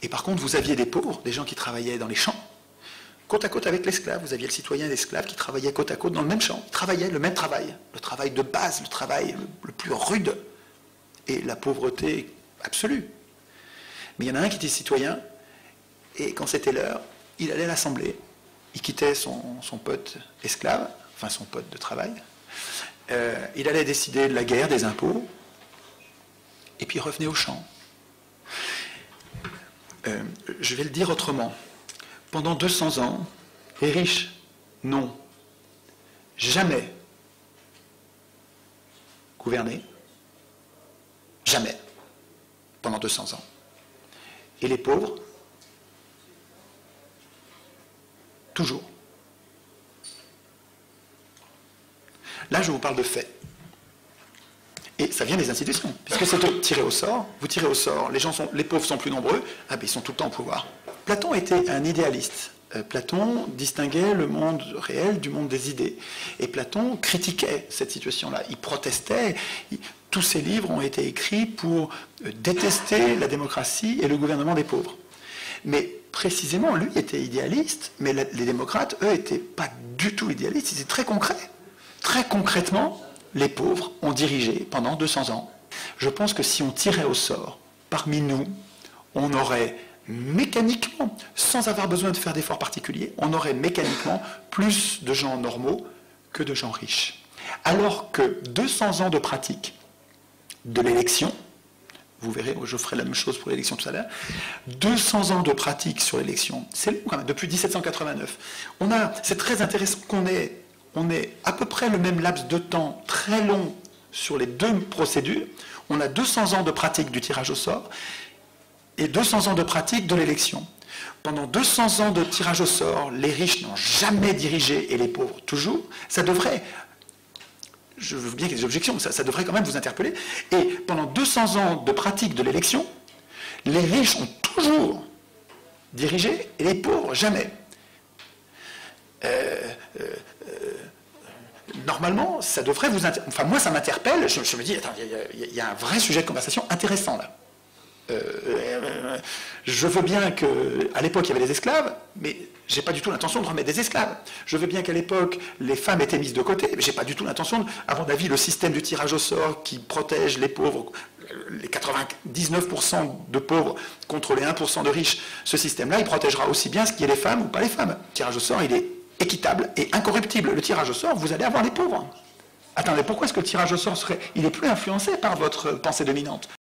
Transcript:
Et par contre, vous aviez des pauvres, des gens qui travaillaient dans les champs, côte à côte avec l'esclave. Vous aviez le citoyen et l'esclave qui travaillaient côte à côte dans le même champ. Ils travaillaient le même travail, le travail de base, le travail le plus rude, et la pauvreté absolue. Mais il y en a un qui était citoyen, et quand c'était l'heure, il allait à l'assemblée, il quittait son pote esclave, enfin son pote de travail, il allait décider de la guerre, des impôts, et puis il revenait au champ. Je vais le dire autrement. Pendant 200 ans, les riches n'ont jamais gouverné, jamais, pendant 200 ans. Et les pauvres, toujours. Là, je vous parle de faits. Et ça vient des institutions, puisque c'est tiré au sort. Vous tirez au sort, les pauvres sont plus nombreux, ah ben ils sont tout le temps au pouvoir. Platon était un idéaliste. Platon distinguait le monde réel du monde des idées. Et Platon critiquait cette situation-là. Il protestait. Tous ses livres ont été écrits pour détester la démocratie et le gouvernement des pauvres. Mais précisément, lui était idéaliste, mais les démocrates, eux, n'étaient pas du tout idéalistes, ils étaient très concrets. Très concrètement, les pauvres ont dirigé pendant 200 ans. Je pense que si on tirait au sort, parmi nous, on aurait mécaniquement, sans avoir besoin de faire d'efforts particuliers, on aurait mécaniquement plus de gens normaux que de gens riches. Alors que 200 ans de pratique de l'élection, vous verrez, je ferai la même chose pour l'élection tout à l'heure, 200 ans de pratique sur l'élection, c'est long quand même, depuis 1789. C'est très intéressant qu'on ait à peu près le même laps de temps très long sur les deux procédures. On a 200 ans de pratique du tirage au sort et 200 ans de pratique de l'élection. Pendant 200 ans de tirage au sort, les riches n'ont jamais dirigé et les pauvres toujours. Ça devrait, je veux bien qu'il y ait des objections, mais ça devrait quand même vous interpeller. Et pendant 200 ans de pratique de l'élection, les riches ont toujours dirigé et les pauvres jamais. Normalement, ça devrait vous interpeller. Enfin, moi, ça m'interpelle. Je me dis, attends, il y a un vrai sujet de conversation intéressant là. Je veux bien qu'à l'époque, il y avait des esclaves, mais je n'ai pas du tout l'intention de remettre des esclaves. Je veux bien qu'à l'époque, les femmes étaient mises de côté, mais je n'ai pas du tout l'intention, à mon avis, le système du tirage au sort qui protège les pauvres, les 99% de pauvres contre les 1% de riches, ce système-là, il protégera aussi bien ce qui est les femmes ou pas les femmes. Le tirage au sort, il est équitable et incorruptible. Le tirage au sort, vous allez avoir les pauvres. Attendez, pourquoi est-ce que le tirage au sort il est plus influencé par votre pensée dominante ?